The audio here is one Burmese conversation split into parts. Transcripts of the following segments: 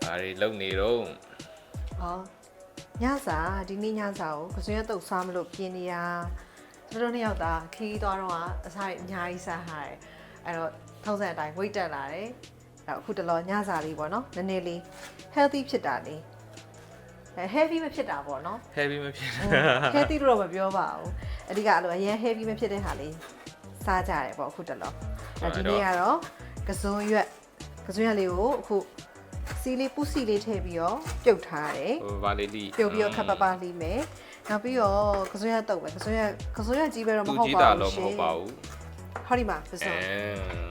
ဘာတွေလုပ်နေတော့ဟောညစာဒီနေ့ညစာကိုကစွန်းရတုတ်စားမလို့ပြင်းနေရတို့နှစ်ယောက်သားခီးသွားတော့အစားအများကြီးစားထားတယ်အဲ့တော့ထုံးစံအတိုင်း weight တက်လာတယ်အဲ့တော့အခုတလောညစာလေးပေါ့နော်နည်းနည်းလေး healthy ဖြစ်တာလေးheavy မဖြစ်တာပေါ့နော် heavy မဖြစ် healthy လို့တော့မပြောပါဘူးအဓိကအဲ့လိုအရင် heavy မဖြစ်တဲ့ဟာလေးစားကြတယ်ပေါ့အခုတလောအဲ့ဒီနေ့ကတော့ကစွန်းရွက်လေးကိုအခုစီလေးပူစီလေးထည့်ပြီးတော့ပြုတ်ထားတယ်ဟိုဗာလေးလီပြုတ်ပြီးတော့ခပ်ပလီမယ်နောက်ပြီးတော့ကစွန်းရတုတ်ပဲကစွန်းရကြီးပဲတော့မဟုတ်ပါဘူးကြီးတာတော့မဟုတ်ပါဘူးဟောဒီမှာပစုံ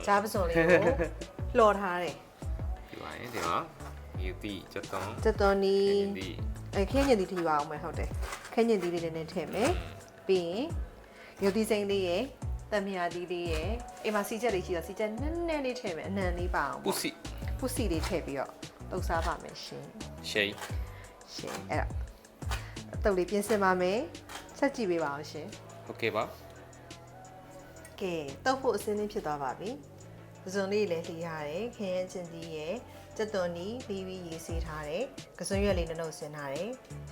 ကြားပစုံလေးကိုလှော်ထားတယ်ဒီပါရင်ဒီမှာယူတီချက်သွန်နီခင်းညင်သီးထည့်ပါအောင်မယ်ဟုတ်တယ်ခင်းညင်သီးလေးနဲ့ထည့်မယ်ပြီးရင်ယူတီစိမ့်လေးရယ်တမယာသီးလေးရယ်အိမ်မှာစီချက်လေးရှိတော့စီချက်နည်းနည်းလေးထည့်မယ်အနံလေးပါအောင်ပူစီလေးထည့်ပြီးတော့တုပ်စားပါမယ်ရှင်အဲ့ဒါအတုပ်လေးပြင်ဆင်ပါမယ်ဆက်ကြည့်ပေးပါအောင်ရှင်โอเคပါကဲတုပ်ဖို့အစင်းလေးဖြစ်သွားပါပြီပစုံလေးလည်းလှီးရတယ်ခင်းရချင်းသီးရယ်စက်သွန်နီပြီးရေးဆေးထားတယ်ကစွန်းရွက်လေးနှုတ်ဆင်းထားတယ်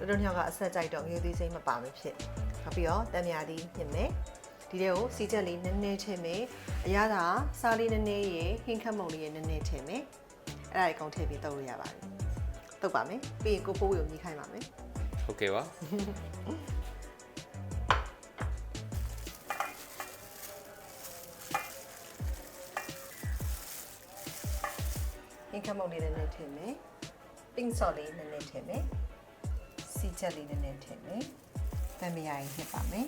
တို့နှစ်ယောက်ကအဆက်ကြိုက်တော့ရိုးသေးစိမ့်မပါမဖြစ်နောက်ပြီးတော့တမ်းမြာသီးညှစ်မယ်ဒီထဲကိုစီချက်လေးနည်းနည်းထည့်မယ်အရသာစားလေးနည်းနည်းရယ်ဟင်းခတ်မုံလေးရယ်နည်းနည်းထည့်မယ်အဲ့ဒါအကုန်ထည့်ပြီးတုပ်လို့ရပါတယ်တုပ်ပါမယ်ပြီးရင်ကိုပိုးကိုမြည်ခိုင်းပါမယ်โอเคပါဟင်းခတ်မုံလေးနည်းနည်းထည့်မယ်ပင်းစော်လေးနည်းနည်းထည့်မယ်စီချက်လေးနည်းနည်းထည့်မယ်တမ်းမြာရင်ထည့်ပါမယ်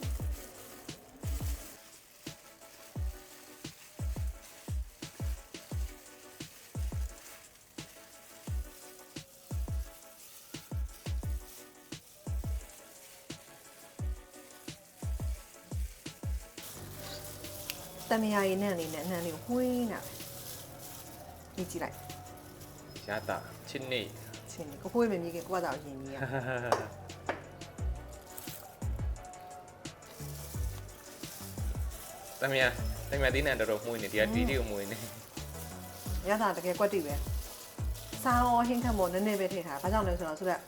တမယာရည်နဲ့လေးနဲ့အနှံလေးကိုဝှင်းတာကြည့်လိုက်ရတာချင်းနေချင်းကိုကိုဝေးမမြည်ခင်ကိုကတော့အရင်ကြီးရတမယာဒီနဲ့တော်မှုနေဒီကတီတီကိုမှုနေရတာတကယ်ကွက်တိပဲစားရောဟင်းခတ်မော်နည်းနည်းပဲထည့်ထားဘာကြောင့်လဲဆိုတော့ဆိုတော့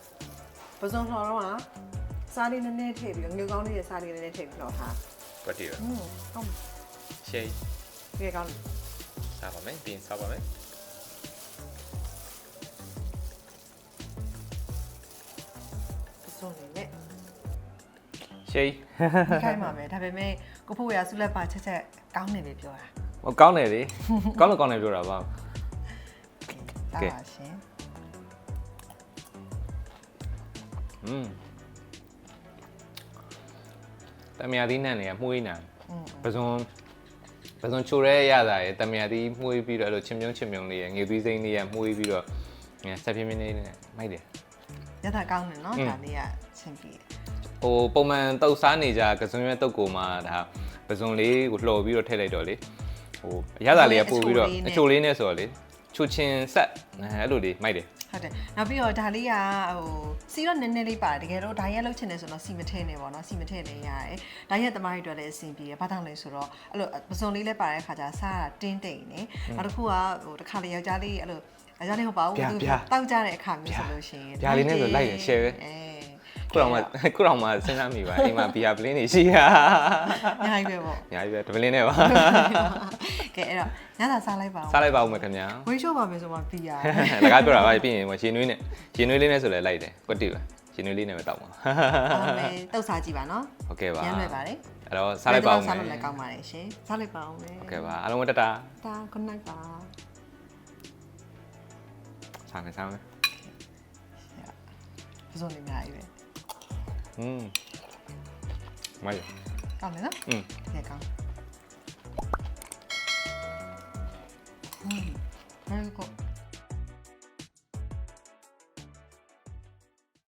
ပစုံလှော်တော့ကစားလေးနည်းနည်းထည့်ပြီးတော့ငွေကောင်းလေးရဲ့စားလေးနည်းနည်းထည့်ပြီးတော့ထားကွက်တိပဲဟုတ်ရှေးဒီကောင်းစားပါမယ်ပြင်စားပါမယ်ဆုံးနေနဲ့ရှေးခိုင်းပါမယ်ဒါပေမဲ့ကိုဖို့ရဆုလက်ပါချက်ကောင်းနေပြီပြောတာဟိုကောင်းတယ်လေကောင်းတယ်ပြောတာပါကဲပါရှင်တမယာသီးနဲ့နေရမှုေးနာပစုံချိုရဲရတာရယ်တမယာသီးမှုေးပြီးတော့အဲ့လိုချင်းမြုံလေးရယ်ငွေသီးစိမ့်လေးရယ်မှုေးပြီးတော့ဆက်ပြင်းပြင်းလေးနဲ့မိုက်တယ်ရတာကောင်းတယ်နော်ဒါလေးကချင်းပြီးဟိုပုံမှန်တုပ်စားနေကြကစွန်းရွက်တုပ်ကိုမှဒါပစုံလေးကိုလှော်ပြီးတော့ထည့်လိုက်တော့လေဟိုရတာလေးကပို့ပြီးတော့အချိုလေးနဲ့ဆိုတော့လေချိုချင်းဆက်အဲ့လိုလေးမိုက်တယ်ဟုတ်တယ်နောက်ပြီးတော့ဒါလေးကဟိုစီတော့နည်းနည်းလေးပါတယ်တကယ်တော့ဒါရက်လောက်ချင်တယ်ဆိုတော့စီမထည့်နေပေါ့နော်စီမထည့်လည်းရတယ်ဒါရက်သမားတွေအတွက်လည်းအဆင်ပြေတယ်ဘာကြောင့်လဲဆိုတော့အဲ့လိုပစုံလေးလည်းပါတဲ့ခါကျစားတာတင်းတိမ်နေနောက်တစ်ခုကဟိုတစ်ခါလေယောက်ျားလေးအဲ့လိုယောက်ျားလေးမဟုတ်ပါဘူးတောက်ကြတဲ့အခါမျိုးဆိုလို့ရှိရင်ဗျာလေးနဲ့ဆိုလိုက်ရင် share ပဲခုတော့မှစဉ်းစားမိပါအိမ်မှာဘီယာပလင်းတွေရှိတာအများကြီးပဲပေါ့အများကြီးပဲဒပလင်းနဲ့ပါကဲအဲ့တော့ညသာစားလိုက်ပါဦးစားလိုက်ပါဦးမယ်ခင်ဗျာဝေးလျှော့ပါမယ်ဆိုမှဘီယာလကားပြောတာပါပြီးရင်ရေနွေးလေးနဲ့ဆိုလဲလိုက်တယ်ကွက်တိပဲရေနွေးလေးနဲ့ပဲတောက်ပါဟုတ်မယ်တုတ်စားကြည့်ပါနော်โอเคပါရမ်းလွယ်ပါတယ်အဲ့တော့စားလိုက်ပါဦးမယ်စားလို့လည်းကောင်းပါတယ်ရှင်စားလိုက်ပါဦးမယ်โอเคပါအားလုံးတတာ good night ပါစားမယ်ပစုံနေများကြီးပဲမိုက်ကောင်းတယ်နော်တကယ်ကောင်းvery good